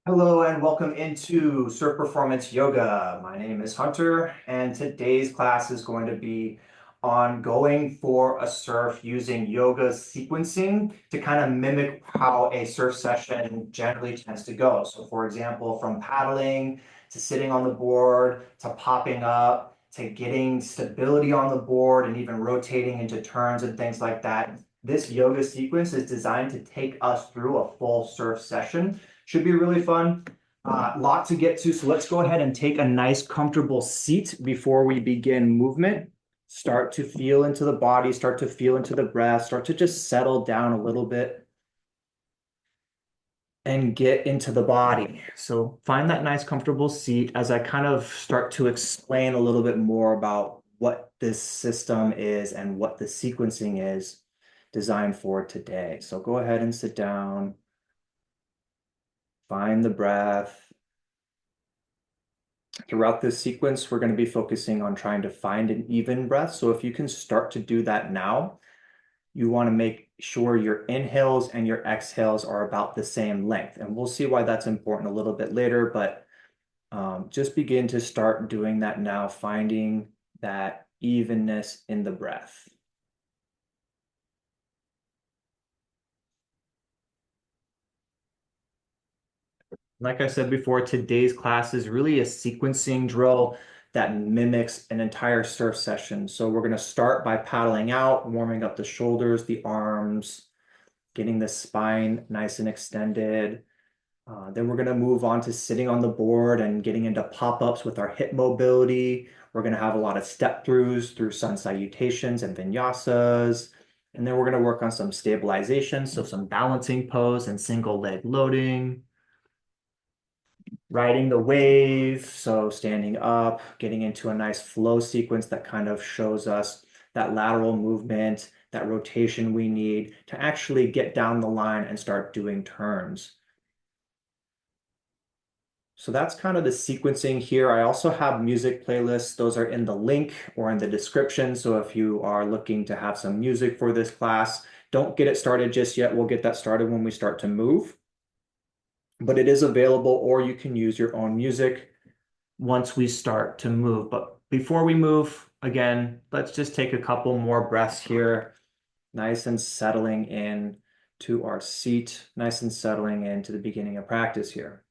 Hello and welcome into Surf Performance Yoga. My name is Hunter, and today's class is going to be on going for a surf using yoga sequencing to kind of mimic how a surf session generally tends to go. So, for example, from paddling to sitting on the board to popping up to getting stability on the board and even rotating into turns and things like that. This yoga sequence is designed to take us through a full surf session. Should be really fun. Lot to get to. So let's go ahead and take a nice comfortable seat before we begin movement. Start to feel into the body, start to feel into the breath, start to just settle down a little bit and get into the body. So find that nice comfortable seat as I kind of start to explain a little bit more about what this system is and what the sequencing is designed for today. So go ahead and sit down. Find the breath. Throughout this sequence, we're going to be focusing on trying to find an even breath. So if you can start to do that now, you want to make sure your inhales and your exhales are about the same length. And we'll see why that's important a little bit later, but just begin to start doing that now, finding that evenness in the breath. Like I said before, today's class is really a sequencing drill that mimics an entire surf session. So we're going to start by paddling out, warming up the shoulders, the arms, getting the spine nice and extended. Then we're going to move on to sitting on the board and getting into pop-ups with our hip mobility. We're going to have a lot of step throughs through sun salutations and vinyasas. And then we're going to work on some stabilization, so some balancing pose and single leg loading. Riding the wave, so standing up, getting into a nice flow sequence that kind of shows us that lateral movement, that rotation we need to actually get down the line and start doing turns. So that's kind of the sequencing here. I also have music playlists. Those are in the link or in the description. So if you are looking to have some music for this class, don't get it started just yet. We'll get that started when we start to move. But it is available, or you can use your own music once we start to move. But before we move, again, let's just take a couple more breaths here, nice and settling in to our seat, nice and settling into the beginning of practice here.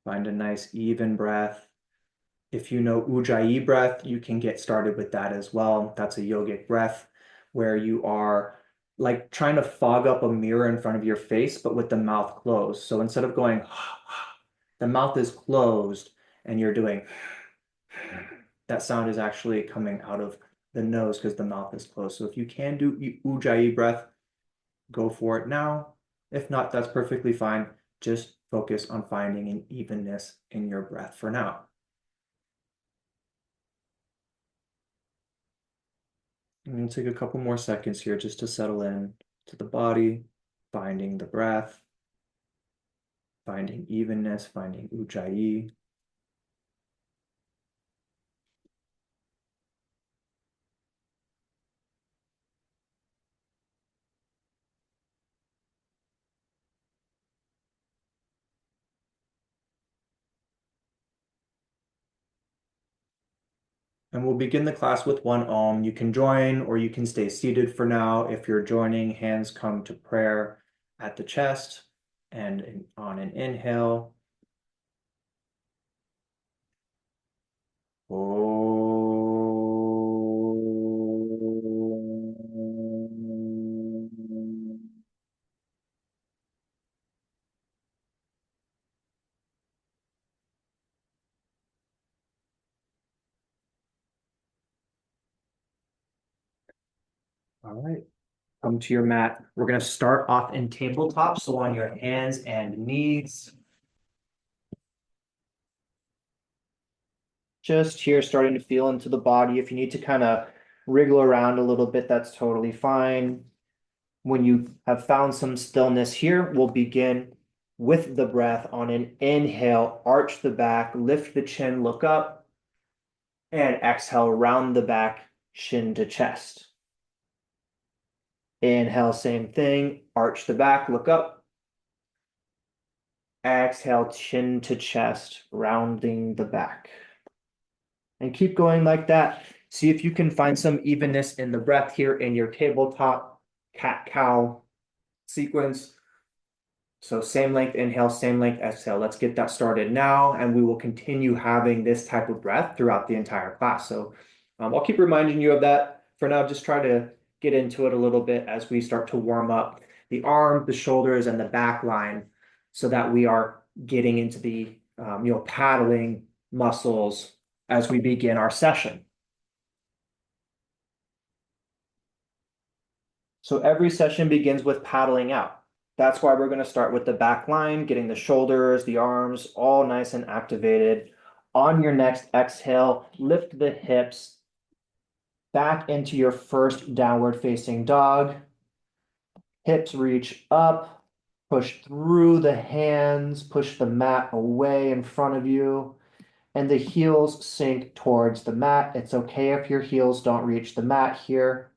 Find a nice even breath. If you know Ujjayi breath, you can get started with that as well. That's a yogic breath where you are like trying to fog up a mirror in front of your face, but with the mouth closed. So instead of going, the mouth is closed and you're doing that sound is actually coming out of the nose because the mouth is closed. So if you can do Ujjayi breath, go for it now. If not, that's perfectly fine. Just focus on finding an evenness in your breath for now. And we'll take a couple more seconds here just to settle in to the body, finding the breath, finding evenness, finding Ujjayi. And we'll begin the class with one Om. You can join or you can stay seated for now. If you're joining, hands come to prayer at the chest and on an inhale. Om. All right, come to your mat. We're going to start off in tabletop, so on your hands and knees. Just here, starting to feel into the body. If you need to kind of wriggle around a little bit, that's totally fine. When you have found some stillness here, we'll begin with the breath. On an inhale, arch the back, lift the chin, look up, and exhale, round the back, chin to chest. Inhale, same thing, arch the back, look up. Exhale, chin to chest, rounding the back. And keep going like that. See if you can find some evenness in the breath here in your tabletop cat-cow sequence. So same length inhale, same length exhale. Let's get that started now, and we will continue having this type of breath throughout the entire class. So I'll keep reminding you of that. For now, just try to get into it a little bit as we start to warm up the arms, the shoulders, and the back line so that we are getting into the paddling muscles as we begin our session. So every session begins with paddling out. That's why we're going to start with the back line, getting the shoulders, the arms all nice and activated. On your next exhale, lift the hips back into your first downward facing dog. Hips reach up, push through the hands, push the mat away in front of you, and the heels sink towards the mat. It's okay if your heels don't reach the mat here.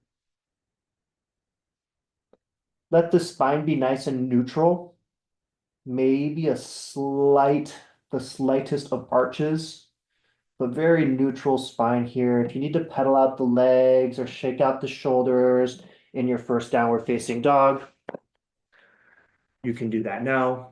Let the spine be nice and neutral. Maybe the slightest of arches, but very neutral spine here. If you need to pedal out the legs or shake out the shoulders in your first downward facing dog, you can do that now.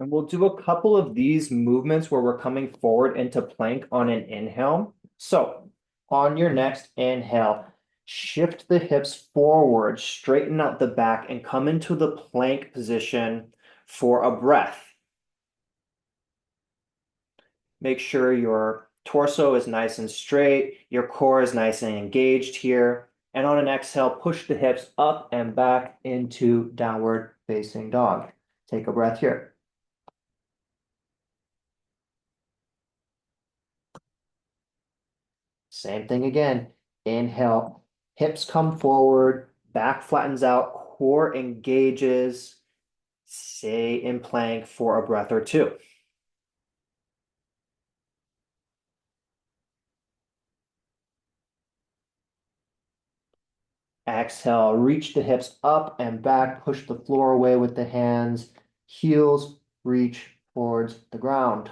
And we'll do a couple of these movements where we're coming forward into plank on an inhale. So on your next inhale, shift the hips forward, straighten out the back, and come into the plank position for a breath. Make sure your torso is nice and straight, your core is nice and engaged here. And on an exhale, push the hips up and back into downward facing dog. Take a breath here. Same thing again. Inhale, hips come forward, back flattens out, core engages. Stay in plank for a breath or two. Exhale, reach the hips up and back, push the floor away with the hands, heels reach towards the ground.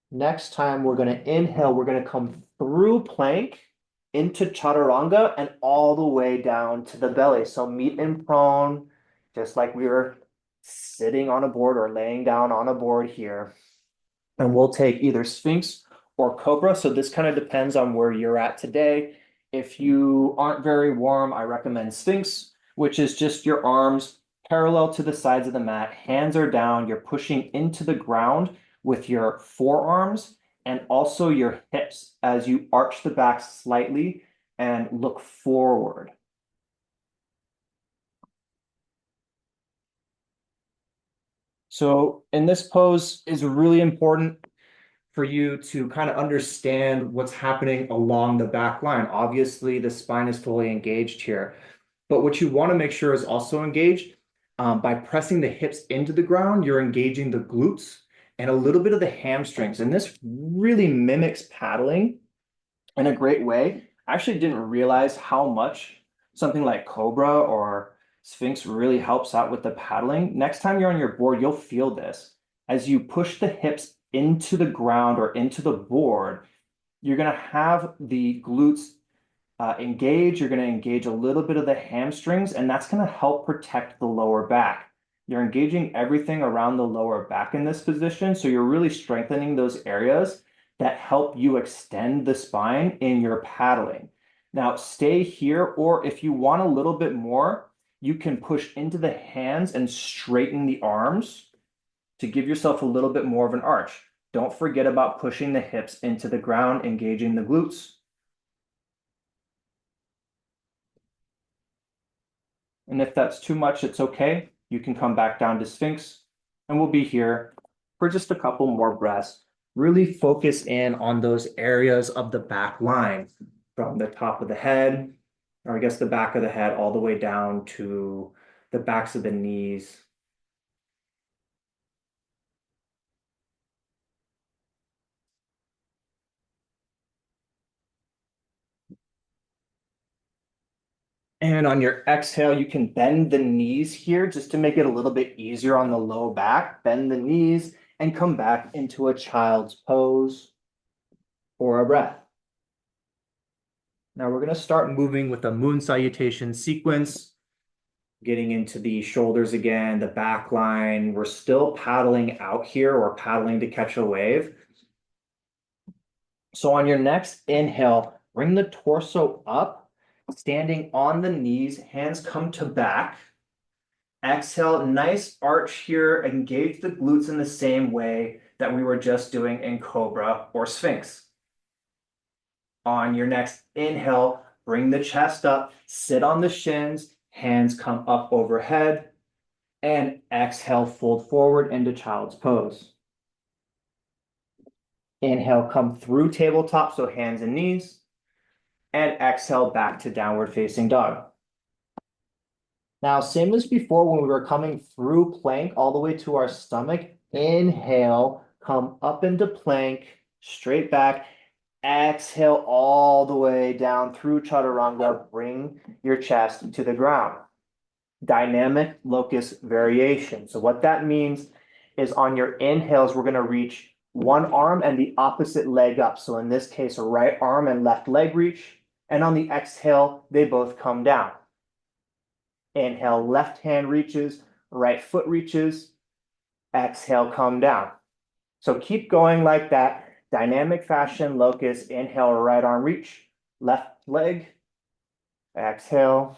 Next time we're going to inhale, we're going to come through plank into chaturanga and all the way down to the belly. So meet in prone, just like we were sitting on a board or laying down on a board here. And we'll take either Sphinx or Cobra. So this kind of depends on where you're at today. If you aren't very warm, I recommend Sphinx, which is just your arms parallel to the sides of the mat. Hands are down. You're pushing into the ground with your forearms and also your hips as you arch the back slightly and look forward. So in this pose is really important for you to kind of understand what's happening along the back line. Obviously, the spine is fully engaged here, but what you want to make sure is also engaged by pressing the hips into the ground, you're engaging the glutes and a little bit of the hamstrings. And this really mimics paddling in a great way. I actually didn't realize how much something like Cobra or Sphinx really helps out with the paddling. Next time you're on your board, you'll feel this. As you push the hips into the ground or into the board, you're going to have the glutes engage. You're going to engage a little bit of the hamstrings, and that's going to help protect the lower back. You're engaging everything around the lower back in this position, so you're really strengthening those areas that help you extend the spine in your paddling. Now, stay here, or if you want a little bit more, you can push into the hands and straighten the arms to give yourself a little bit more of an arch. Don't forget about pushing the hips into the ground, engaging the glutes. And if that's too much, it's okay. You can come back down to Sphinx and we'll be here for just a couple more breaths. Really focus in on those areas of the back line from the top of the head, or I guess the back of the head, all the way down to the backs of the knees. And on your exhale, you can bend the knees here just to make it a little bit easier on the low back. Bend the knees and come back into a child's pose for a breath. Now we're going to start moving with a moon salutation sequence, getting into the shoulders again, the back line. We're still paddling out here or paddling to catch a wave. So on your next inhale, bring the torso up, standing on the knees, hands come to back. Exhale, nice arch here, engage the glutes in the same way that we were just doing in Cobra or Sphinx. On your next inhale, bring the chest up, sit on the shins, hands come up overhead, and exhale, fold forward into child's pose. Inhale, come through tabletop, so hands and knees, and exhale back to downward facing dog. Now, same as before when we were coming through plank all the way to our stomach, inhale, come up into plank, straight back, exhale all the way down through chaturanga, bring your chest to the ground. Dynamic locus variation. So what that means is on your inhales, we're going to reach one arm and the opposite leg up. So in this case, right arm and left leg reach. And on the exhale, they both come down. Inhale, left hand reaches, right foot reaches. Exhale, come down. So keep going like that. Dynamic fashion, locus, inhale, right arm reach, left leg. Exhale.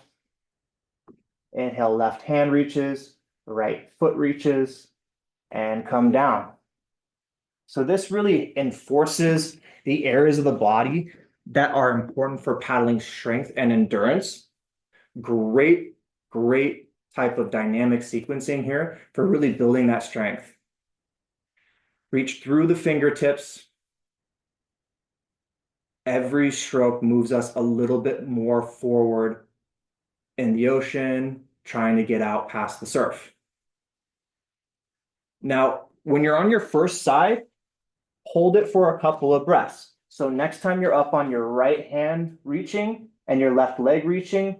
Inhale, left hand reaches, right foot reaches, and come down. So this really enforces the areas of the body that are important for paddling strength and endurance. Great, great type of dynamic sequencing here for really building that strength. Reach through the fingertips. Every stroke moves us a little bit more forward in the ocean, trying to get out past the surf. Now, when you're on your first side, hold it for a couple of breaths. So next time you're up on your right hand reaching and your left leg reaching,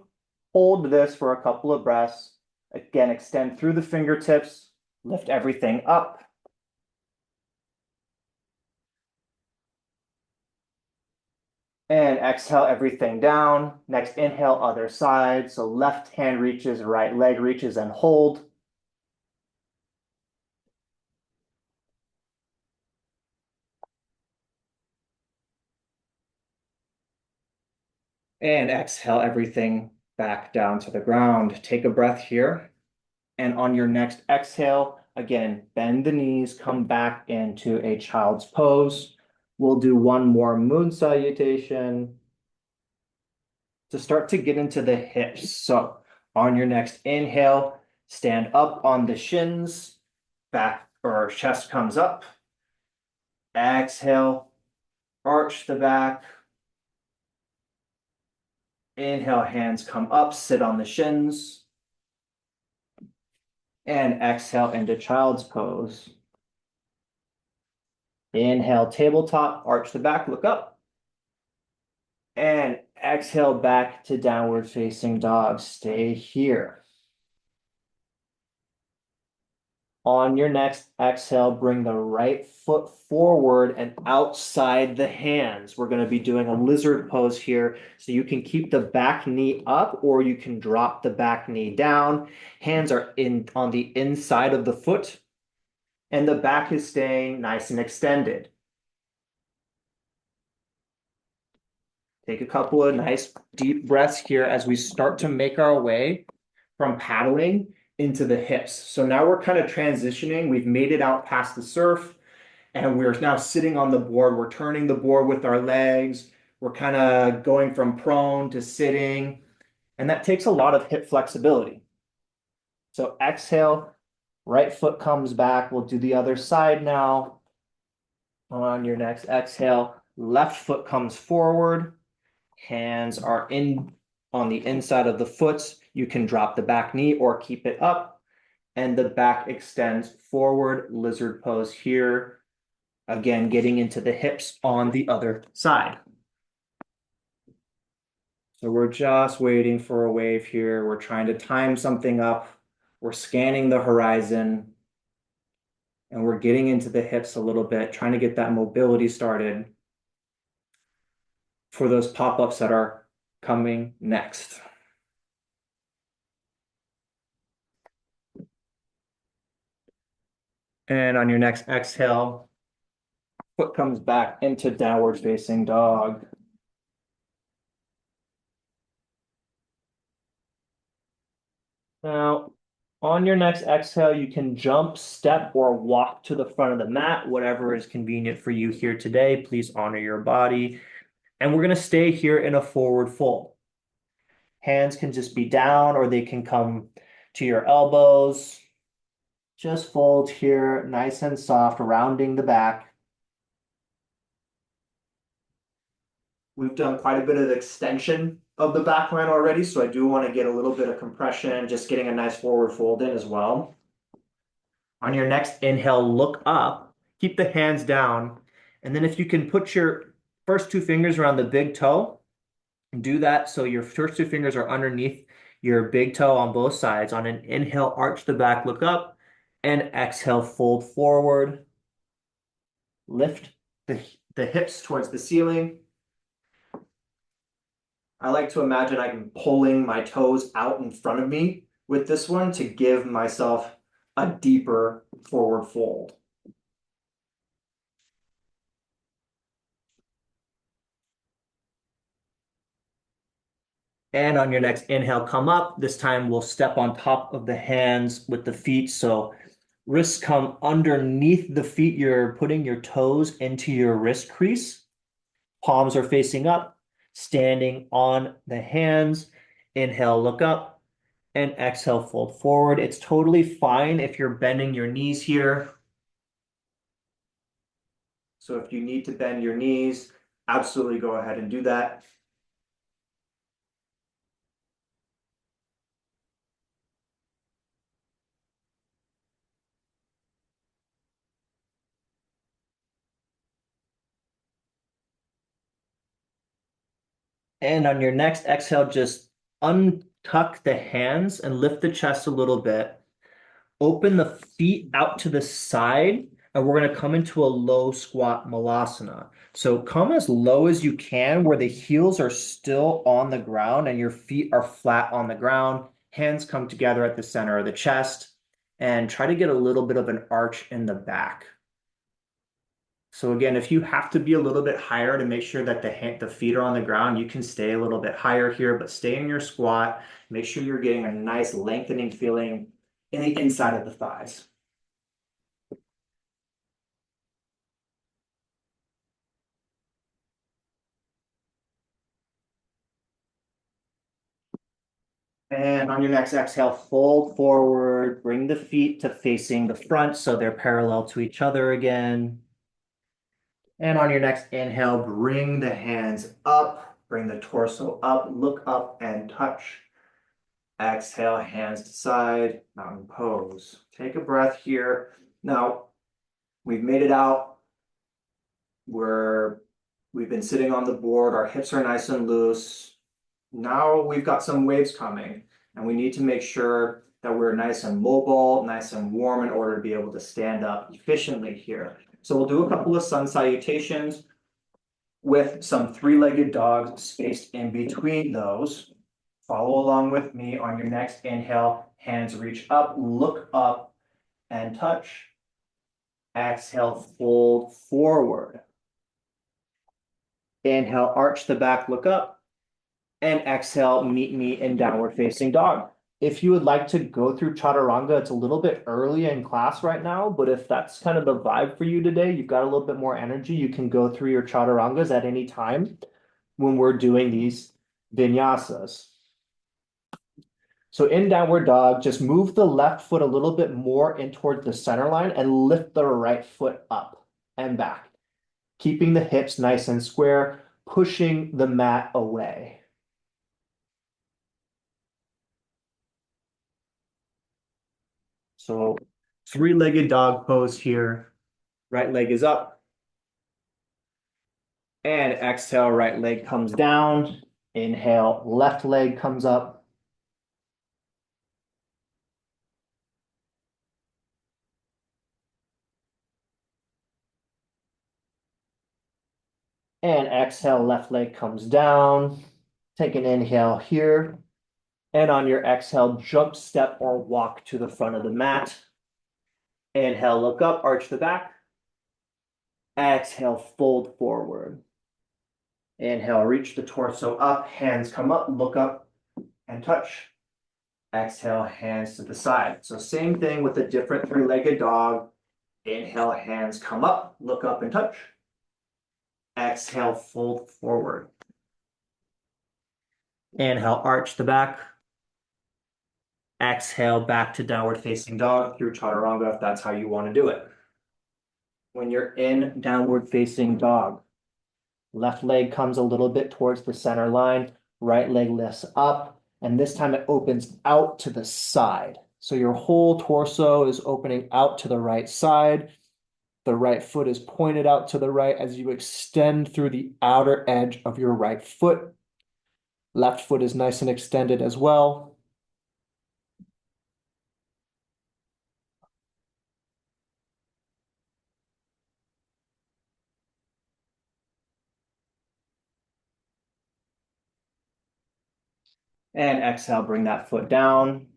hold this for a couple of breaths. Again, extend through the fingertips, lift everything up. And exhale everything down. Next inhale, other side. So left hand reaches, right leg reaches, and hold. And exhale everything back down to the ground. Take a breath here. And on your next exhale, again, bend the knees, come back into a child's pose. We'll do one more moon salutation to start to get into the hips. So on your next inhale, stand up on the shins, back or chest comes up. Exhale, arch the back. Inhale, hands come up, sit on the shins. And exhale into child's pose. Inhale, tabletop, arch the back, look up. And exhale back to downward facing dog. Stay here. On your next exhale, bring the right foot forward and outside the hands. We're going to be doing a lizard pose here. So you can keep the back knee up or you can drop the back knee down. Hands are in on the inside of the foot and the back is staying nice and extended. Take a couple of nice deep breaths here as we start to make our way from paddling into the hips. So now we're kind of transitioning. We've made it out past the surf and we're now sitting on the board. We're turning the board with our legs. We're kind of going from prone to sitting. And that takes a lot of hip flexibility. So exhale, right foot comes back. We'll do the other side now. On your next exhale, left foot comes forward. Hands are in on the inside of the foot. You can drop the back knee or keep it up. And the back extends forward, lizard pose here. Again, getting into the hips on the other side. So we're just waiting for a wave here. We're trying to time something up. We're scanning the horizon. And we're getting into the hips a little bit, trying to get that mobility started for those pop-ups that are coming next. And on your next exhale, foot comes back into downward facing dog. Now, on your next exhale, you can jump, step, or walk to the front of the mat, whatever is convenient for you here today. Please honor your body. And we're going to stay here in a forward fold. Hands can just be down or they can come to your elbows. Just fold here, nice and soft, rounding the back. We've done quite a bit of extension of the back line already, so I do want to get a little bit of compression, just getting a nice forward fold in as well. On your next inhale, look up, keep the hands down, and then if you can put your first two fingers around the big toe, do that so your first two fingers are underneath your big toe on both sides. On an inhale, arch the back, look up, and exhale, fold forward. Lift the hips towards the ceiling. I like to imagine I'm pulling my toes out in front of me with this one to give myself a deeper forward fold. And on your next inhale, come up. This time we'll step on top of the hands with the feet. So wrists come underneath the feet. You're putting your toes into your wrist crease. Palms are facing up, standing on the hands. Inhale, look up, and exhale, fold forward. It's totally fine if you're bending your knees here. So if you need to bend your knees, absolutely go ahead and do that. And on your next exhale, just untuck the hands and lift the chest a little bit. Open the feet out to the side, and we're going to come into a low squat malasana. So come as low as you can where the heels are still on the ground and your feet are flat on the ground. Hands come together at the center of the chest and try to get a little bit of an arch in the back. So again, if you have to be a little bit higher to make sure that the feet are on the ground, you can stay a little bit higher here, but stay in your squat. Make sure you're getting a nice lengthening feeling in the inside of the thighs. And on your next exhale, fold forward, bring the feet to facing the front so they're parallel to each other again. And on your next inhale, bring the hands up, bring the torso up, look up and touch. Exhale, hands to side, mountain pose. Take a breath here. Now, we've made it out. We've been sitting on the board. Our hips are nice and loose. Now we've got some waves coming, and we need to make sure that we're nice and mobile, nice and warm in order to be able to stand up efficiently here. So we'll do a couple of sun salutations with some three-legged dogs spaced in between those. Follow along with me on your next inhale. Hands reach up, look up, and touch. Exhale, fold forward. Inhale, arch the back, look up. And exhale, meet me in downward facing dog. If you would like to go through chaturanga, it's a little bit early in class right now, but if that's kind of the vibe for you today, you've got a little bit more energy, you can go through your chaturangas at any time when we're doing these vinyasas. So in downward dog, just move the left foot a little bit more in towards the center line and lift the right foot up and back, keeping the hips nice and square, pushing the mat away. So three-legged dog pose here. Right leg is up. And exhale, right leg comes down. Inhale, left leg comes up. And exhale, left leg comes down. Take an inhale here. And on your exhale, jump, step, or walk to the front of the mat. Inhale, look up, arch the back. Exhale, fold forward. Inhale, reach the torso up, hands come up, look up, and touch. Exhale, hands to the side. So same thing with a different three-legged dog. Inhale, hands come up, look up and touch. Exhale, fold forward. Inhale, arch the back. Exhale, back to downward facing dog through chaturanga if that's how you want to do it. When you're in downward facing dog, left leg comes a little bit towards the center line, right leg lifts up, and this time it opens out to the side. So your whole torso is opening out to the right side. The right foot is pointed out to the right as you extend through the outer edge of your right foot. Left foot is nice and extended as well. And exhale, bring that foot down.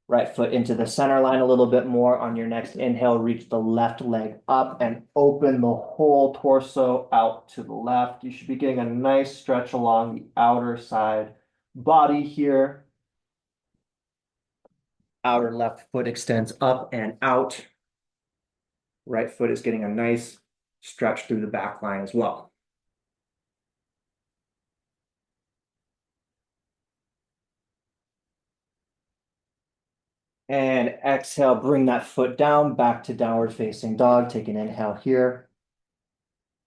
Right foot into the center line a little bit more. On your next inhale, reach the left leg up and open the whole torso out to the left. You should be getting a nice stretch along the outer side body here. Outer left foot extends up and out. Right foot is getting a nice stretch through the back line as well. And exhale, bring that foot down back to downward facing dog. Take an inhale here.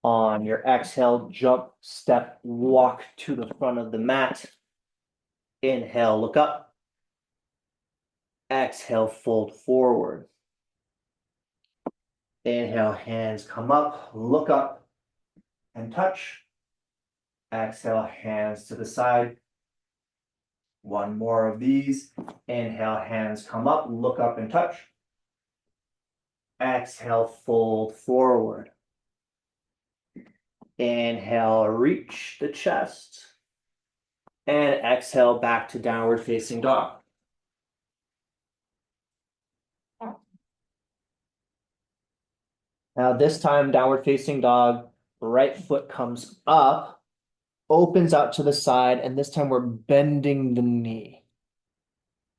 On your exhale, jump, step, walk to the front of the mat. Inhale, look up. Exhale, fold forward. Inhale, hands come up, look up, and touch. Exhale, hands to the side. One more of these. Inhale, hands come up, look up, and touch. Exhale, fold forward. Inhale, reach the chest. And exhale, back to downward facing dog. Now this time, downward facing dog, right foot comes up, opens out to the side, and this time we're bending the knee.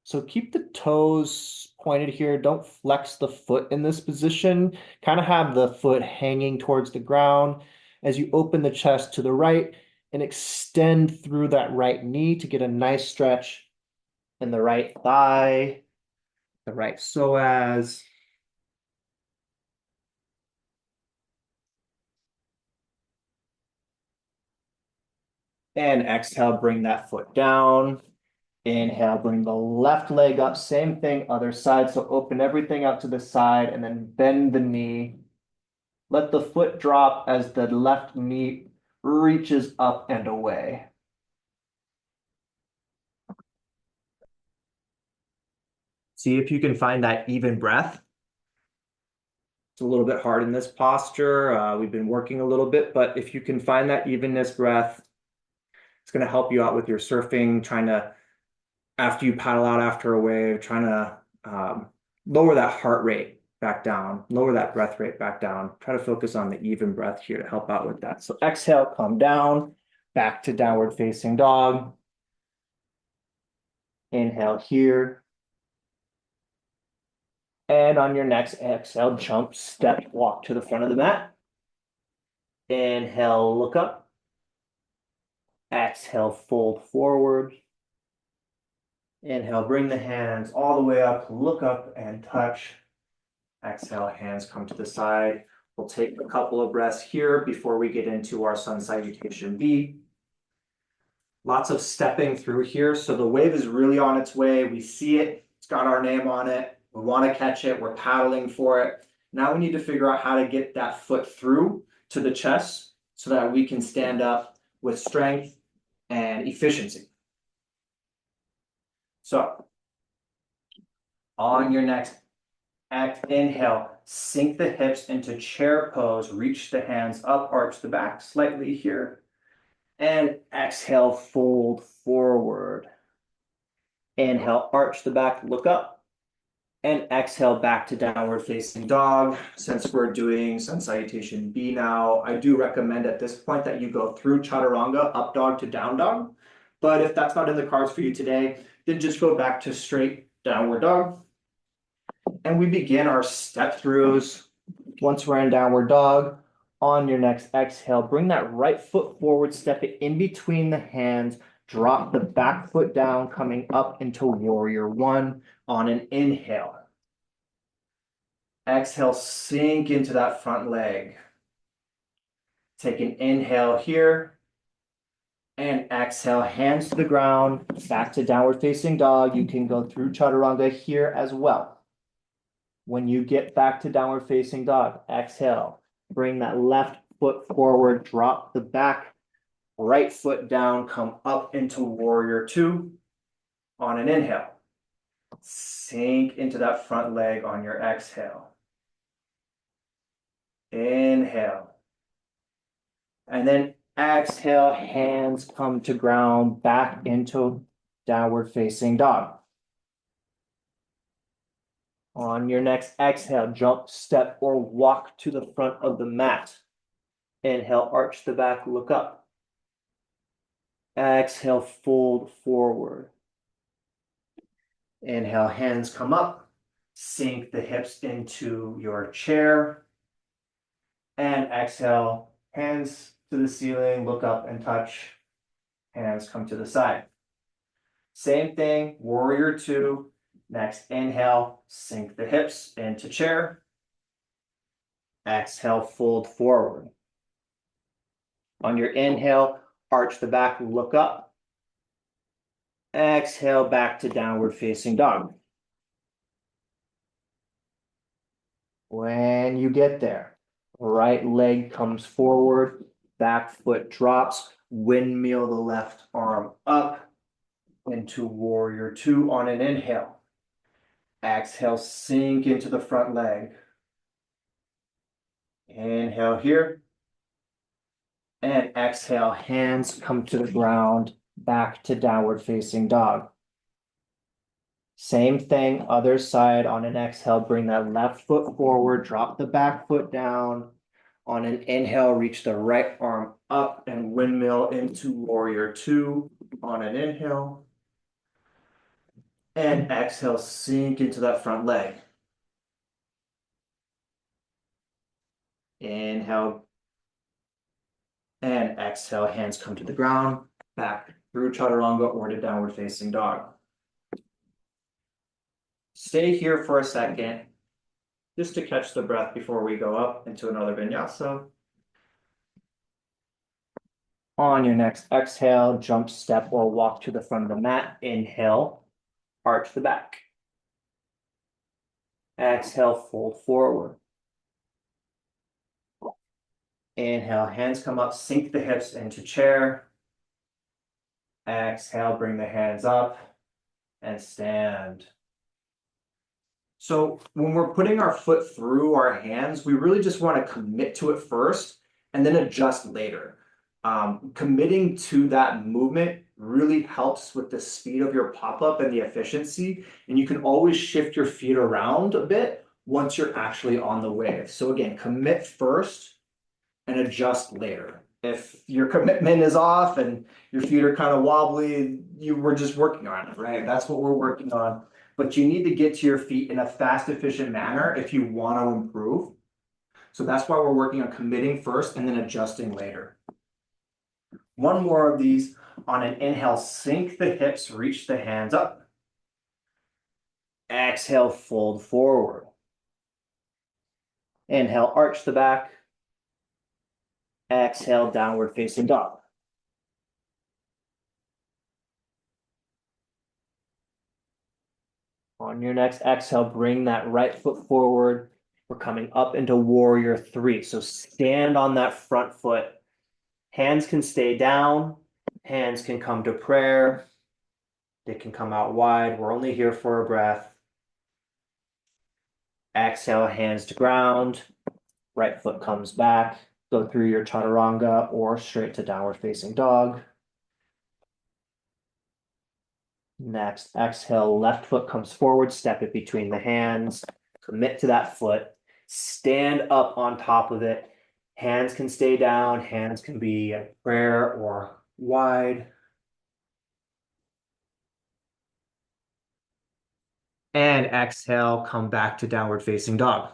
So keep the toes pointed here. Don't flex the foot in this position. Kind of have the foot hanging towards the ground as you open the chest to the right and extend through that right knee to get a nice stretch in the right thigh, the right psoas. And exhale, bring that foot down. Inhale, bring the left leg up. Same thing, other side. So open everything out to the side and then bend the knee. Let the foot drop as the left knee reaches up and away. See if you can find that even breath. It's a little bit hard in this posture. We've been working a little bit, but if you can find that evenness breath, it's going to help you out with your surfing, trying to, after you paddle out after a wave, trying to lower that heart rate back down, lower that breath rate back down. Try to focus on the even breath here to help out with that. So exhale, come down, back to downward facing dog. Inhale here. And on your next exhale, jump, step, walk to the front of the mat. Inhale, look up. Exhale, fold forward. Inhale, bring the hands all the way up, look up and touch. Exhale, hands come to the side. We'll take a couple of breaths here before we get into our sun salutation B. Lots of stepping through here. So the wave is really on its way. We see it. It's got our name on it. We want to catch it. We're paddling for it. Now we need to figure out how to get that foot through to the chest so that we can stand up with strength and efficiency. So on your next inhale, sink the hips into chair pose, reach the hands up, arch the back slightly here. And exhale, fold forward. Inhale, arch the back, look up. And exhale, back to downward facing dog. Since we're doing sun salutation B now, I do recommend at this point that you go through chaturanga, up dog to down dog. But if that's not in the cards for you today, then just go back to straight downward dog. And we begin our step throughs. Once we're in downward dog, on your next exhale, bring that right foot forward, step it in between the hands, drop the back foot down, coming up into warrior one on an inhale. Exhale, sink into that front leg. Take an inhale here. And exhale, hands to the ground, back to downward facing dog. You can go through chaturanga here as well. When you get back to downward facing dog, exhale, bring that left foot forward, drop the back, right foot down, come up into warrior two on an inhale. Sink into that front leg on your exhale. Inhale. And then exhale, hands come to ground, back into downward facing dog. On your next exhale, jump, step, or walk to the front of the mat. Inhale, arch the back, look up. Exhale, fold forward. Inhale, hands come up. Sink the hips into your chair. And exhale, hands to the ceiling, look up and touch. Hands come to the side. Same thing, warrior two. Next inhale, sink the hips into chair. Exhale, fold forward. On your inhale, arch the back, look up. Exhale, back to downward facing dog. When you get there, right leg comes forward, back foot drops, windmill the left arm up into warrior two on an inhale. Exhale, sink into the front leg. Inhale here. And exhale, hands come to the ground, back to downward facing dog. Same thing, other side. On an exhale, bring that left foot forward, drop the back foot down. On an inhale, reach the right arm up and windmill into warrior two on an inhale. And exhale, sink into that front leg. Inhale. And exhale, hands come to the ground, back through chaturanga or to downward facing dog. Stay here for a second, just to catch the breath before we go up into another vinyasa. On your next exhale, jump, step, or walk to the front of the mat. Inhale, arch the back. Exhale, fold forward. Inhale, hands come up, sink the hips into chair. Exhale, bring the hands up and stand. So when we're putting our foot through our hands, we really just want to commit to it first and then adjust later. Committing to that movement really helps with the speed of your pop-up and the efficiency, and you can always shift your feet around a bit once you're actually on the wave. So again, commit first and adjust later. If your commitment is off and your feet are kind of wobbly, we're just working on it, right? That's what we're working on. But you need to get to your feet in a fast, efficient manner if you want to improve. So that's why we're working on committing first and then adjusting later. One more of these. On an inhale, sink the hips, reach the hands up. exhale, fold forward. Inhale, arch the back. Exhale, downward facing dog. On your next exhale, bring that right foot forward. We're coming up into warrior three. So stand on that front foot. Hands can stay down. Hands can come to prayer. They can come out wide. We're only here for a breath. Exhale, hands to ground. Right foot comes back. Go through your chaturanga or straight to downward facing dog. Next, exhale, left foot comes forward, step it between the hands, commit to that foot, stand up on top of it. Hands can stay down, hands can be at prayer or wide. And exhale, come back to downward facing dog.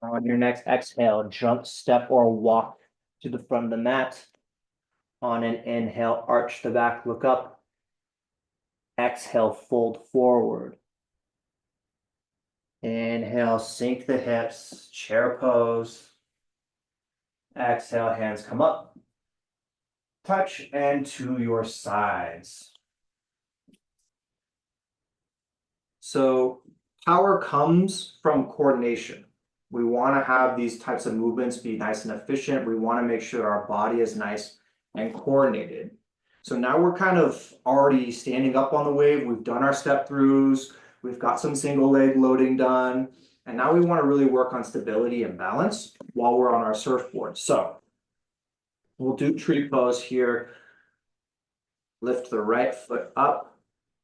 On your next exhale, jump, step, or walk to the front of the mat. On an inhale, arch the back, look up. Exhale, fold forward. Inhale, sink the hips, chair pose. Exhale, hands come up. Touch and to your sides. So power comes from coordination. We want to have these types of movements be nice and efficient. We want to make sure our body is nice and coordinated. So now we're kind of already standing up on the wave. We've done our step throughs. We've got some single leg loading done. And now we want to really work on stability and balance while we're on our surfboard. So we'll do tree pose here. Lift the right foot up.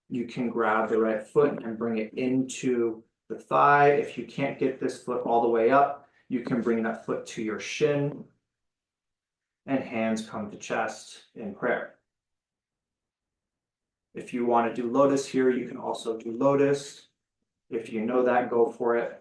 You can grab the right foot and bring it into the thigh. If you can't get this foot all the way up, you can bring that foot to your shin. And hands come to chest in prayer. If you want to do lotus here, you can also do lotus. If you know that, go for it.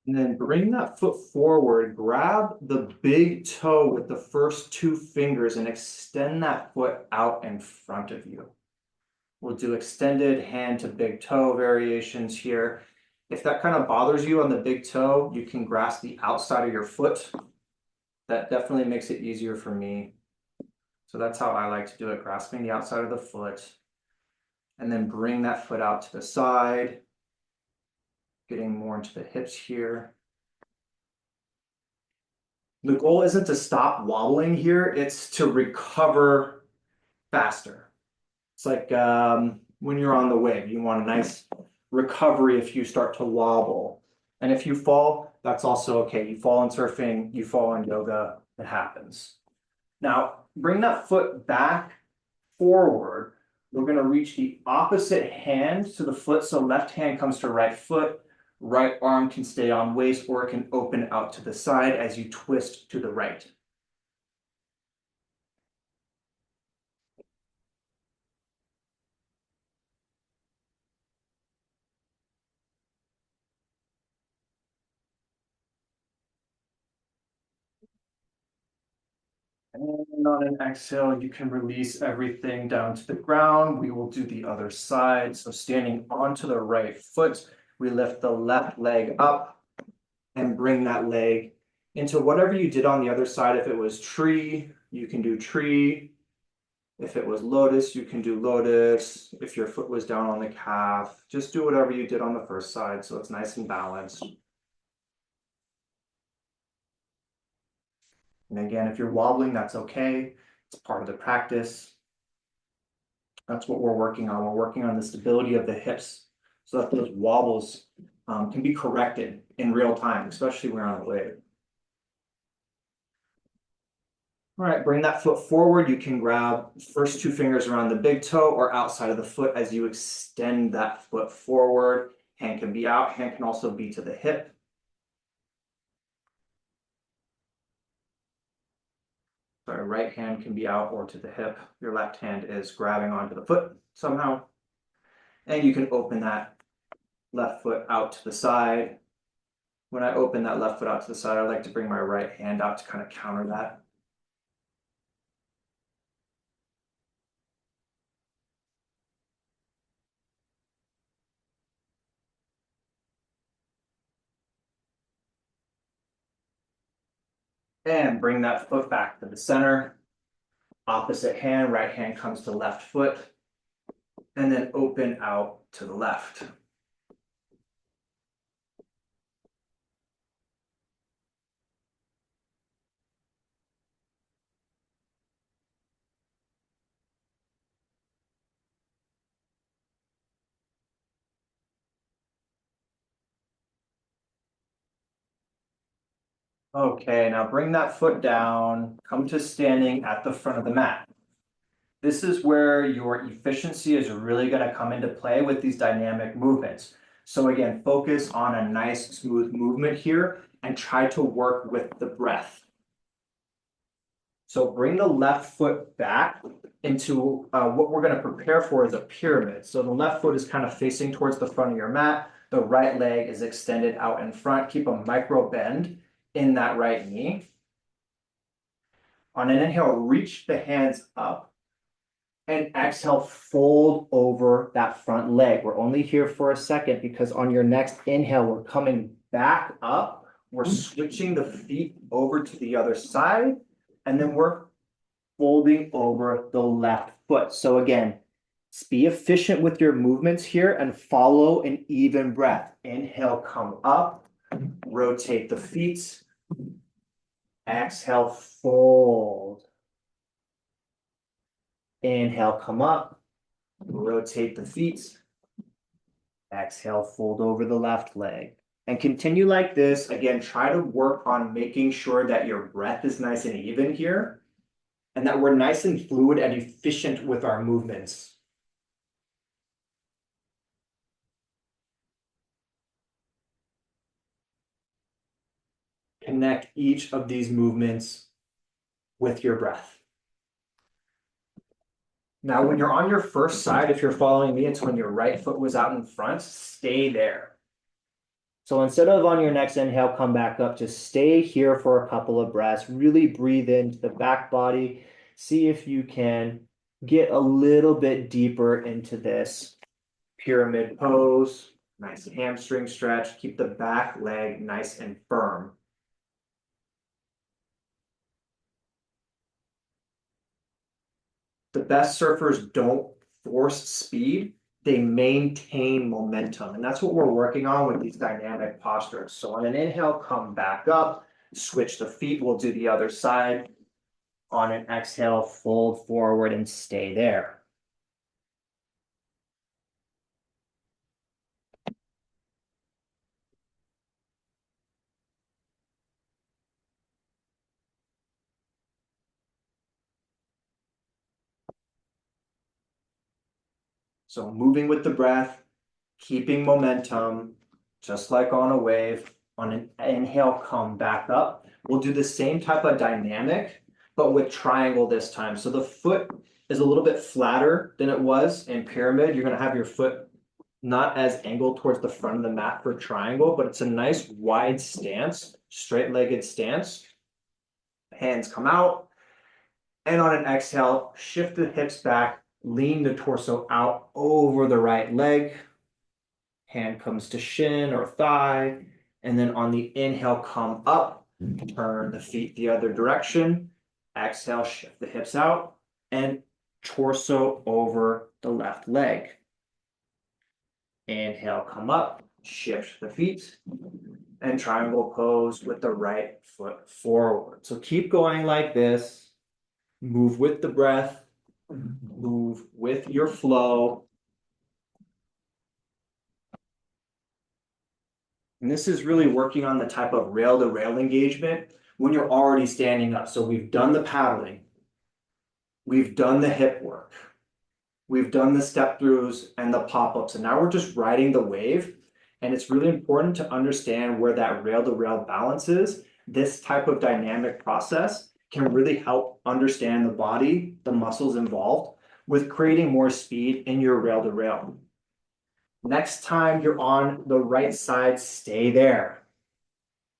And then bring that foot forward, grab the big toe with the first two fingers and extend that foot out in front of you. We'll do extended hand to big toe variations here. If that kind of bothers you on the big toe, you can grasp the outside of your foot. That definitely makes it easier for me. So that's how I like to do it, grasping the outside of the foot. And then bring that foot out to the side, getting more into the hips here. The goal isn't to stop wobbling here, it's to recover faster. It's like when you're on the wave, you want a nice recovery if you start to wobble. And if you fall, that's also okay. You fall in surfing, you fall in yoga, it happens. Now, bring that foot back forward. We're going to reach the opposite hand to the foot. So left hand comes to right foot. Right arm can stay on waist or it can open out to the side as you twist to the right. And on an exhale, you can release everything down to the ground. We will do the other side. So standing onto the right foot, we lift the left leg up and bring that leg into whatever you did on the other side. If it was tree, you can do tree. If it was lotus, you can do lotus. If your foot was down on the calf, just do whatever you did on the first side so it's nice and balanced. And again, if you're wobbling, that's okay. It's part of the practice. That's what we're working on. We're working on the stability of the hips so that those wobbles can be corrected in real time, especially when we're on the wave. All right, bring that foot forward. You can grab first two fingers around the big toe or outside of the foot as you extend that foot forward. Hand can be out, hand can also be to the hip. Sorry, right hand can be out or to the hip. Your left hand is grabbing onto the foot somehow. And you can open that left foot out to the side. When I open that left foot out to the side, I like to bring my right hand out to kind of counter that. And bring that foot back to the center. Opposite hand, right hand comes to left foot. And then open out to the left. Okay, now bring that foot down, come to standing at the front of the mat. This is where your efficiency is really going to come into play with these dynamic movements. So again, focus on a nice smooth movement here and try to work with the breath. So bring the left foot back into what we're going to prepare for is a pyramid. So the left foot is kind of facing towards the front of your mat. The right leg is extended out in front. Keep a micro bend in that right knee. On an inhale, reach the hands up and exhale, fold over that front leg. We're only here for a second because on your next inhale, we're coming back up. We're switching the feet over to the other side, and then we're folding over the left foot. So again, be efficient with your movements here and follow an even breath. Inhale, come up, rotate the feet. Exhale, fold. Inhale, come up, rotate the feet. Exhale, fold over the left leg. And continue like this. Again, try to work on making sure that your breath is nice and even here, and that we're nice and fluid and efficient with our movements. Connect each of these movements with your breath. Now, when you're on your first side, if you're following me, it's when your right foot was out in front, stay there. So instead of on your next inhale, come back up, just stay here for a couple of breaths, really breathe into the back body. See if you can get a little bit deeper into this pyramid pose. Nice hamstring stretch, keep the back leg nice and firm. The best surfers don't force speed, they maintain momentum. And that's what we're working on with these dynamic postures. So on an inhale, come back up, switch the feet, we'll do the other side. On an exhale, fold forward and stay there. So moving with the breath, keeping momentum, just like on a wave. On an inhale, come back up. We'll do the same type of dynamic, but with triangle this time. So the foot is a little bit flatter than it was in pyramid. You're going to have your foot not as angled towards the front of the mat for triangle, but it's a nice wide stance, straight-legged stance. Hands come out. And on an exhale, shift the hips back, lean the torso out over the right leg. Hand comes to shin or thigh. And then on the inhale, come up, turn the feet the other direction. Exhale, shift the hips out and torso over the left leg. Inhale, come up, shift the feet, and triangle pose with the right foot forward. So keep going like this. Move with the breath, move with your flow. And this is really working on the type of rail-to-rail engagement when you're already standing up. So we've done the paddling, we've done the hip work, we've done the step throughs and the pop-ups, and now we're just riding the wave. And it's really important to understand where that rail-to-rail balance is. This type of dynamic process can really help understand the body, the muscles involved with creating more speed in your rail to rail. Next time you're on the right side, stay there.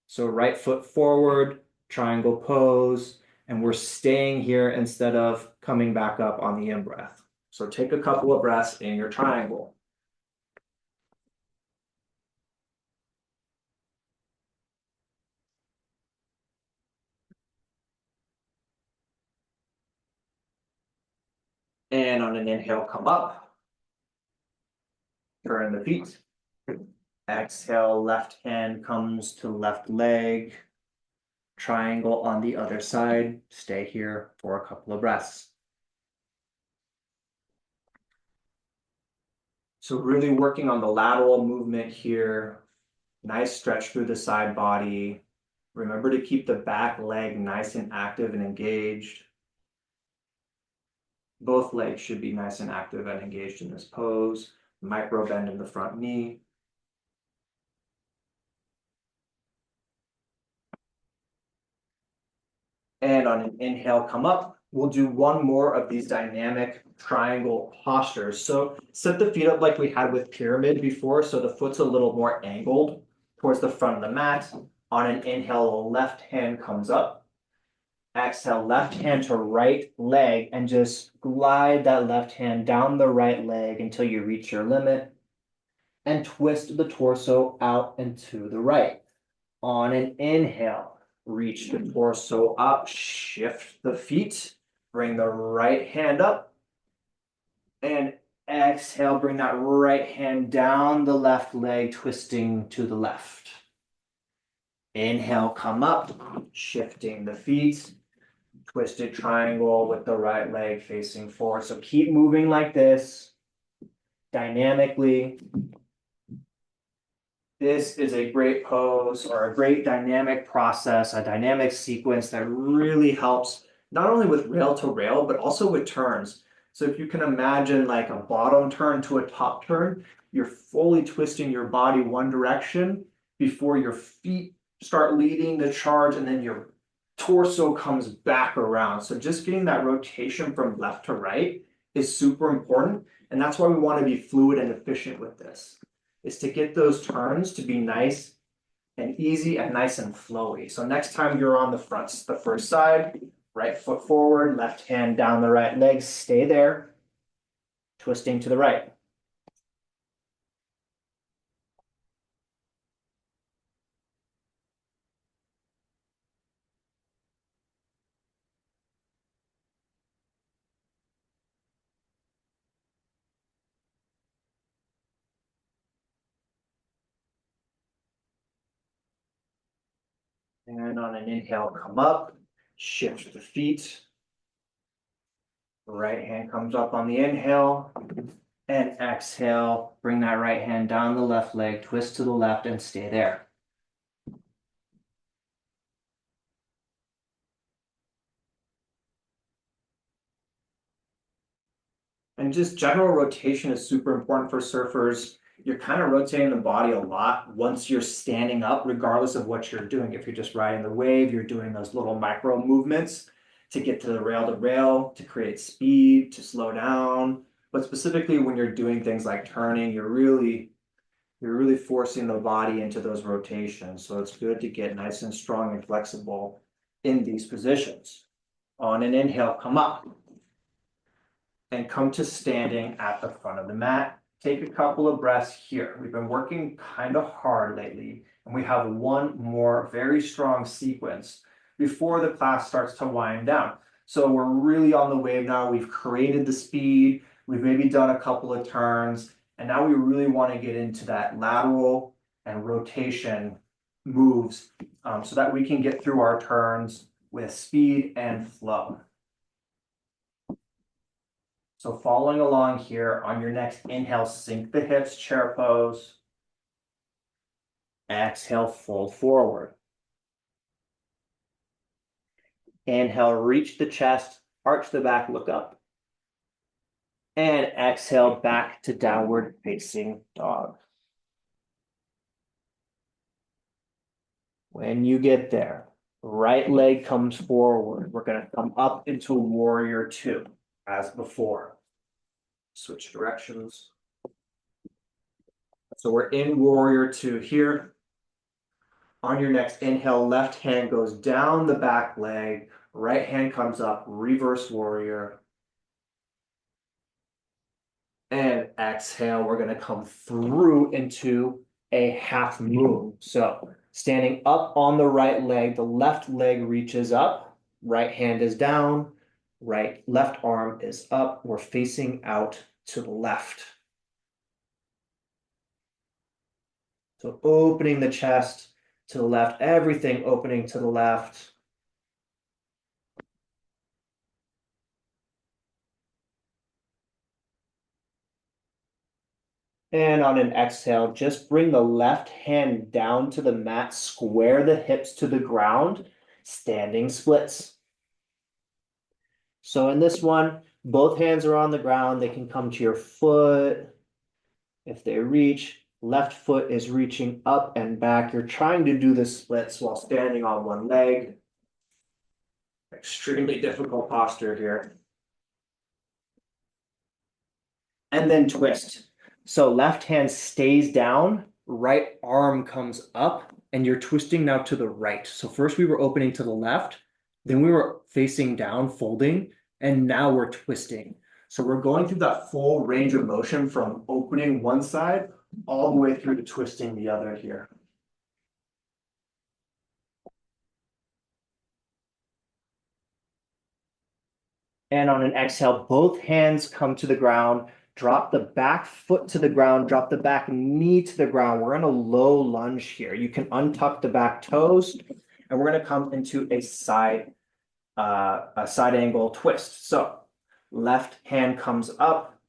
So right foot forward, triangle pose, and we're staying here instead of coming back up on the in-breath. So take a couple of breaths in your triangle. And on an inhale, come up, turn the feet. Exhale, left hand comes to left leg. Triangle on the other side. Stay here for a couple of breaths. So really working on the lateral movement here. Nice stretch through the side body. Remember to keep the back leg nice and active and engaged. Both legs should be nice and active and engaged in this pose. Micro bend in the front knee. And on an inhale, come up. We'll do one more of these dynamic triangle postures. So set the feet up like we had with pyramid before, so the foot's a little more angled towards the front of the mat. On an inhale, left hand comes up. Exhale, left hand to right leg, and just glide that left hand down the right leg until you reach your limit. And twist the torso out and to the right. On an inhale, reach the torso up, shift the feet, bring the right hand up, and exhale, bring that right hand down the left leg, twisting to the left. Inhale, come up, shifting the feet, twisted triangle with the right leg facing forward. So keep moving like this, dynamically. This is a great pose or a great dynamic process, a dynamic sequence that really helps not only with rail to rail, but also with turns. So if you can imagine like a bottom turn to a top turn, you're fully twisting your body one direction before your feet start leading the charge, and then your torso comes back around. So just getting that rotation from left to right is super important. And that's why we want to be fluid and efficient with this, is to get those turns to be nice and easy and nice and flowy. So next time you're on the first side, right foot forward, left hand down the right leg, stay there, twisting to the right. And on an inhale, come up, shift the feet. Right hand comes up on the inhale, and exhale, bring that right hand down the left leg, twist to the left and stay there. And just general rotation is super important for surfers. You're kind of rotating the body a lot once you're standing up, regardless of what you're doing. If you're just riding the wave, you're doing those little micro movements to get to rail, to create speed, to slow down. But specifically when you're doing things like turning, you're really forcing the body into those rotations. So it's good to get nice and strong and flexible in these positions. On an inhale, come up and come to standing at the front of the mat. Take a couple of breaths here. We've been working kind of hard lately, and we have one more very strong sequence before the class starts to wind down. So we're really on the wave now. We've created the speed. We've maybe done a couple of turns, and now we really want to get into that lateral and rotation moves so that we can get through our turns with speed and flow. So following along here, on your next inhale, sink the hips, chair pose. Exhale, fold forward. Inhale, reach the chest, arch the back, look up. And exhale, back to downward facing dog. When you get there, Right leg comes forward. We're gonna come up into warrior two as before. Switch directions. So we're in warrior two here. On your next inhale, left hand goes down the back leg, right hand comes up, reverse warrior. And exhale, we're gonna come through into a half moon. So standing up on the right leg, the left leg reaches up, right hand is down, left arm is up. We're facing out to the left. So opening the chest to the left, everything opening to the left. And on an exhale, just bring the left hand down to the mat, square the hips to the ground, standing splits. So in this one, both hands are on the ground. They can come to your foot. If they reach, left foot is reaching up and back. You're trying to do the splits while standing on one leg. Extremely difficult posture here. And then twist. So left hand stays down, right arm comes up, and you're twisting now to the right. So first we were opening to the left, then we were facing down, folding, and now we're twisting. So we're going through that full range of motion from opening one side all the way through to twisting the other here. And on an exhale, both hands come to the ground. Drop the back foot to the ground, drop the back knee to the ground. We're in a low lunge here. You can untuck the back toes, and we're going to come into a side angle twist. So left hand comes up.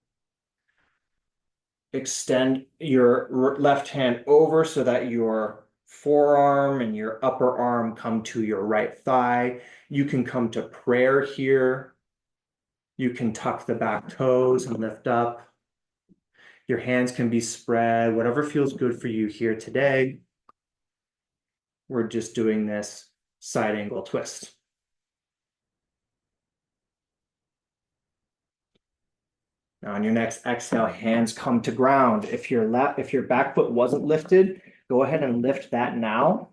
Extend your left hand over so that your forearm and your upper arm come to your right thigh. You can come to prayer here. You can tuck the back toes and lift up. Your hands can be spread, whatever feels good for you here today. We're just doing this side angle twist. Now on your next exhale, hands come to ground. If your back foot wasn't lifted, go ahead and lift that now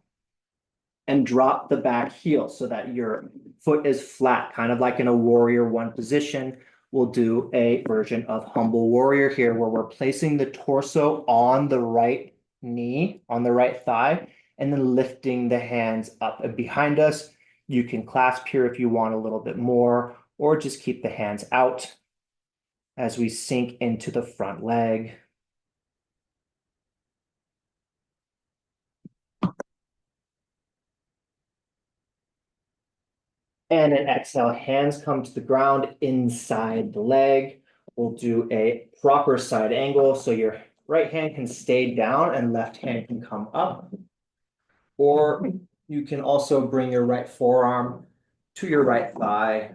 and drop the back heel so that your foot is flat, kind of like in a warrior one position. We'll do a version of humble warrior here where we're placing the torso on the right knee, on the right thigh, and then lifting the hands up and behind us. You can clasp here if you want a little bit more, or just keep the hands out as we sink into the front leg. And an exhale, hands come to the ground inside the leg. We'll do a proper side angle. So your right hand can stay down and left hand can come up. Or you can also bring your right forearm to your right thigh.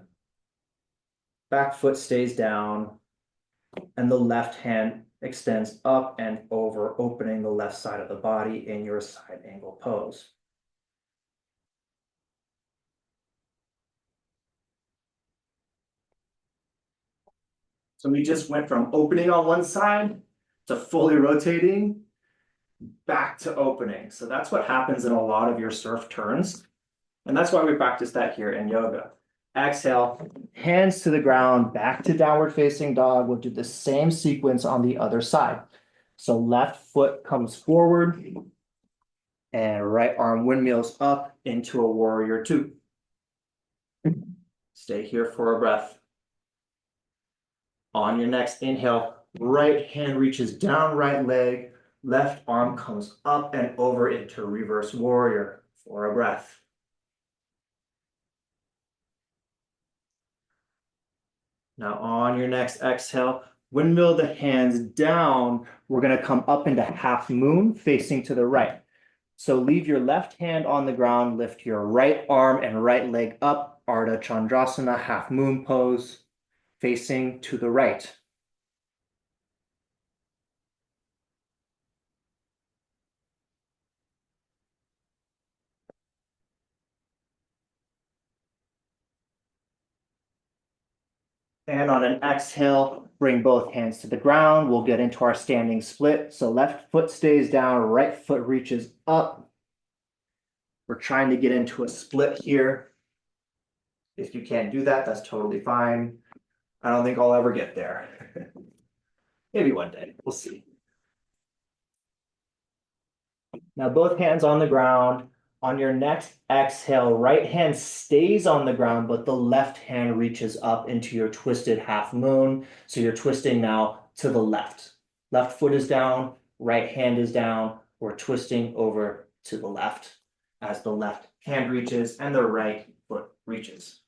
Back foot stays down. And the left hand extends up and over, opening the left side of the body in your side angle pose. So we just went from opening on one side to fully rotating back to opening. So that's what happens in a lot of your surf turns. And that's why we practice that here in yoga. Exhale, hands to the ground, back to downward facing dog. We'll do the same sequence on the other side. So left foot comes forward and right arm windmills up into a warrior two. Stay here for a breath. On your next inhale, right hand reaches down, right leg, left arm comes up and over into reverse warrior for a breath. Now on your next exhale, windmill the hands down. We're going to come up into half moon facing to the right. So leave your left hand on the ground, lift your right arm and right leg up, Ardha Chandrasana, half moon pose, facing to the right. And on an exhale, bring both hands to the ground. We'll get into our standing split. So left foot stays down, right foot reaches up. We're trying to get into a split here. If you can't do that, that's totally fine. I don't think I'll ever get there. Maybe one day, we'll see. Now both hands on the ground. On your next exhale, right hand stays on the ground, but the left hand reaches up into your twisted half moon. So you're twisting now to the left. Left foot is down, right hand is down. We're twisting over to the left as the left hand reaches and the right foot reaches.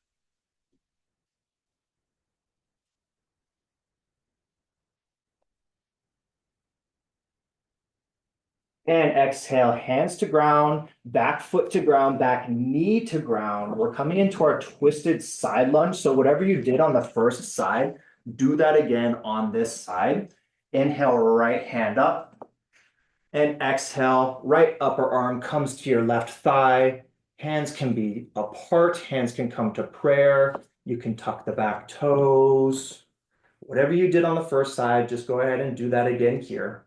And exhale, hands to ground, back foot to ground, back knee to ground. We're coming into our twisted side lunge. So whatever you did on the first side, do that again on this side. Inhale, right hand up. And exhale, right upper arm comes to your left thigh. Hands can be apart. Hands can come to prayer. You can tuck the back toes. Whatever you did on the first side, just go ahead and do that again here.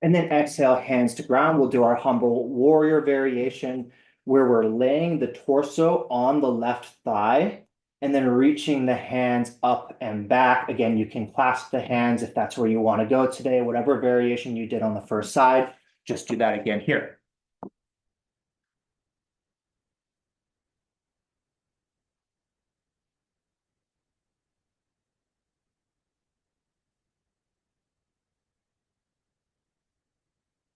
And then exhale, hands to ground. We'll do our humble warrior variation where we're laying the torso on the left thigh and then reaching the hands up and back. Again, you can clasp the hands if that's where you want to go today. Whatever variation you did on the first side, just do that again here.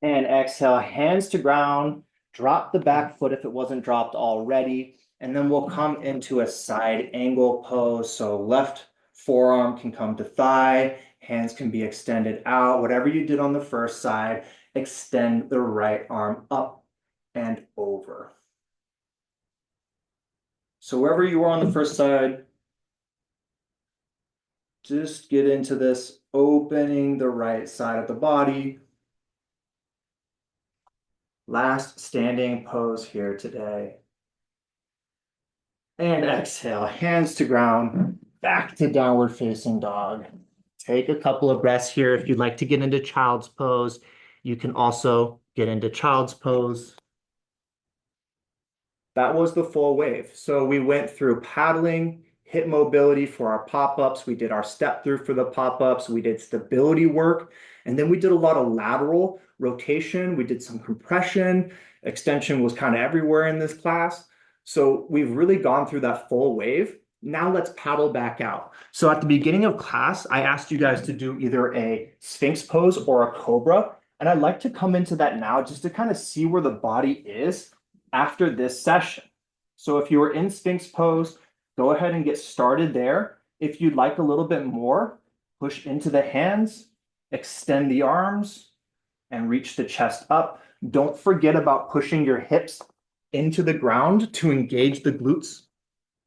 And exhale, hands to ground. Drop the back foot if it wasn't dropped already. And then we'll come into a side angle pose. So left forearm can come to thigh, hands can be extended out. Whatever you did on the first side, extend the right arm up and over. So wherever you were on the first side, just get into this opening the right side of the body. Last standing pose here today. And exhale, hands to ground, back to downward facing dog. Take a couple of breaths here. If you'd like to get into child's pose, you can also get into child's pose. That was the full wave. So we went through paddling, hip mobility for our pop-ups. We did our step through for the pop-ups. We did stability work. And then we did a lot of lateral rotation. We did some compression. Extension was kind of everywhere in this class. So we've really gone through that full wave. Now let's paddle back out. So at the beginning of class, I asked you guys to do either a Sphinx pose or a Cobra. And I'd like to come into that now just to kind of see where the body is after this session. So if you were in Sphinx pose, go ahead and get started there. If you'd like a little bit more, push into the hands, extend the arms, and reach the chest up. Don't forget about pushing your hips into the ground to engage the glutes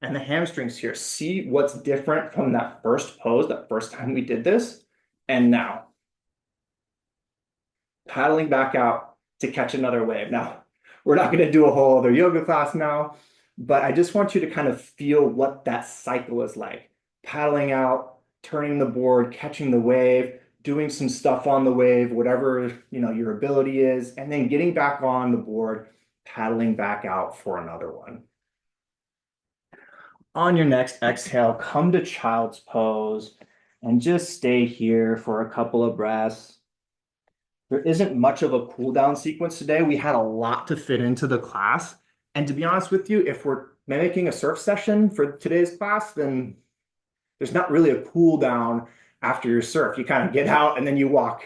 and the hamstrings here. See what's different from that first pose, that first time we did this, and now. Paddling back out to catch another wave. Now, we're not going to do a whole other yoga class now, but I just want you to kind of feel what that cycle is like. Paddling out, turning the board, catching the wave, doing some stuff on the wave, whatever, your ability is, and then getting back on the board, paddling back out for another one. On your next exhale, come to child's pose and just stay here for a couple of breaths. There isn't much of a cool down sequence today. We had a lot to fit into the class. And to be honest with you, if we're mimicking a surf session for today's class, then there's not really a cool down after your surf. You kind of get out and then you walk,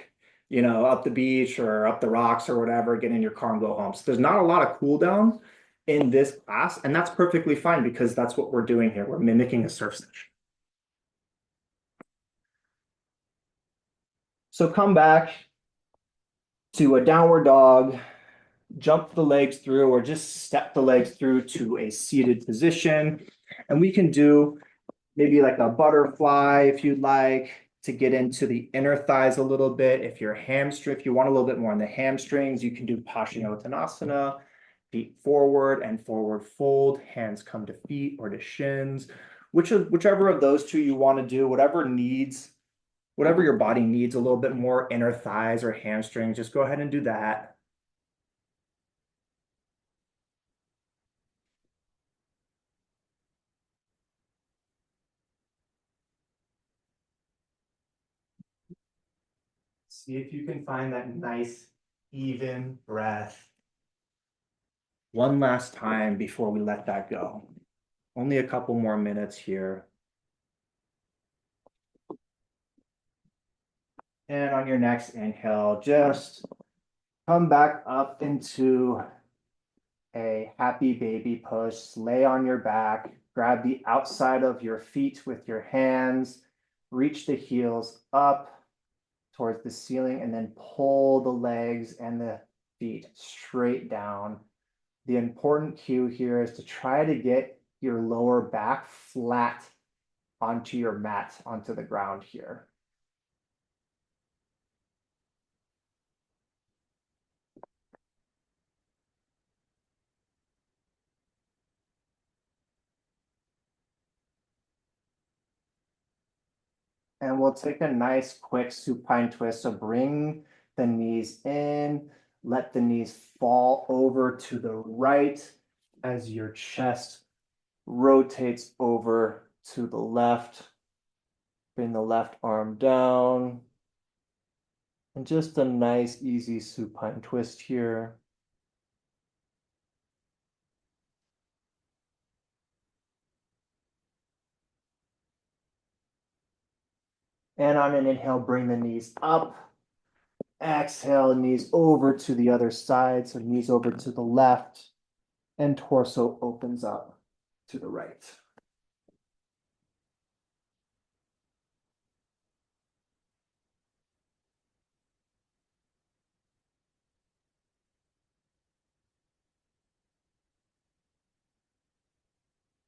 up the beach or up the rocks or whatever, get in your car and go home. So there's not a lot of cool down in this class, and that's perfectly fine because that's what we're doing here. We're mimicking a surf session. So come back to a downward dog, jump the legs through or just step the legs through to a seated position. And we can do maybe like a butterfly if you'd like. to get into the inner thighs a little bit. If you want a little bit more on the hamstrings, you can do Paschimottanasana, feet forward and forward fold, hands come to feet or to shins, whichever of those two you want to do, whatever your body needs a little bit more inner thighs or hamstrings, just go ahead and do that. See if you can find that nice, even breath. One last time before we let that go. Only a couple more minutes here. And on your next inhale, just come back up into a happy baby push. Lay on your back, grab the outside of your feet with your hands, reach the heels up towards the ceiling, and then pull the legs and the feet straight down. The important cue here is to try to get your lower back flat onto your mat, onto the ground here. And we'll take a nice quick supine twist. So bring the knees in, let the knees fall over to the right as your chest rotates over to the left. Bring the left arm down. And just a nice, easy supine twist here. And on an inhale, bring the knees up. Exhale, knees over to the other side. So knees over to the left and torso opens up to the right.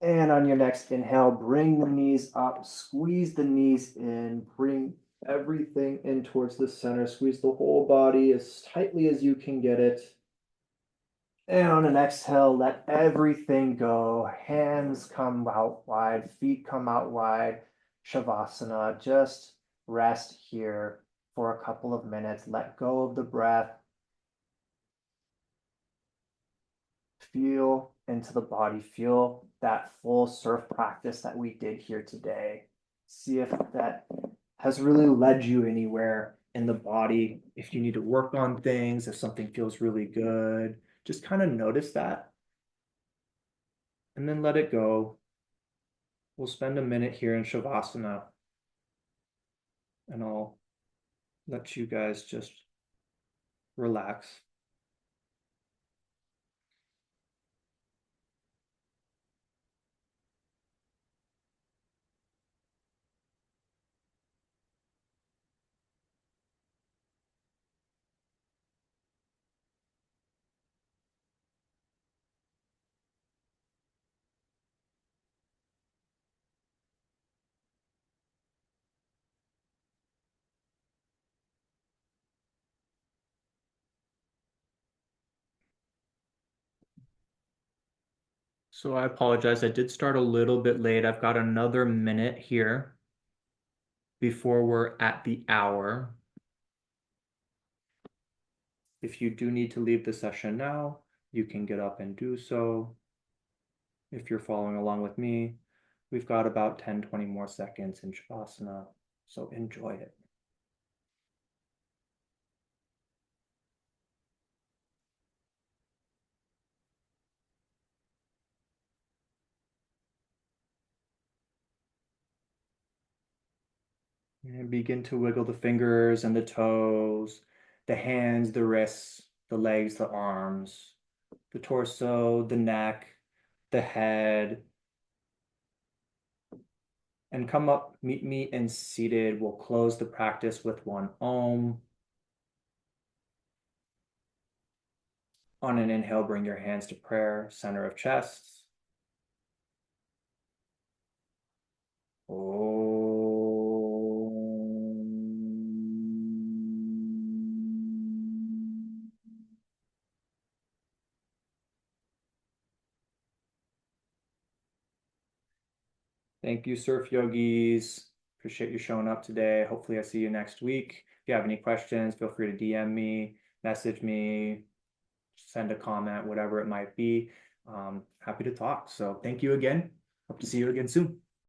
And on your next inhale, bring the knees up, squeeze the knees in, bring everything in towards the center, squeeze the whole body as tightly as you can get it. And on an exhale, let everything go. Hands come out wide, feet come out wide. Shavasana, just rest here for a couple of minutes. Let go of the breath. Feel into the body, feel that full surf practice that we did here today. See if that has really led you anywhere in the body. If you need to work on things, if something feels really good, just kind of notice that and then let it go. We'll spend a minute here in Shavasana and I'll let you guys just relax. So I apologize. I did start a little bit late. I've got another minute here before we're at the hour. If you do need to leave the session now, you can get up and do so. If you're following along with me, we've got about 10, 20 more seconds in Shavasana, so enjoy it. And begin to wiggle the fingers and the toes, the hands, the wrists, the legs, the arms, the torso, the neck, the head. And come up, meet me in seated. We'll close the practice with one Om. On an inhale, bring your hands to prayer, center of chest. Om. Thank you, Surf Yogis. Appreciate you showing up today. Hopefully I see you next week. If you have any questions, feel free to DM me, message me, send a comment, whatever it might be. Happy to talk. So thank you again. Hope to see you again soon.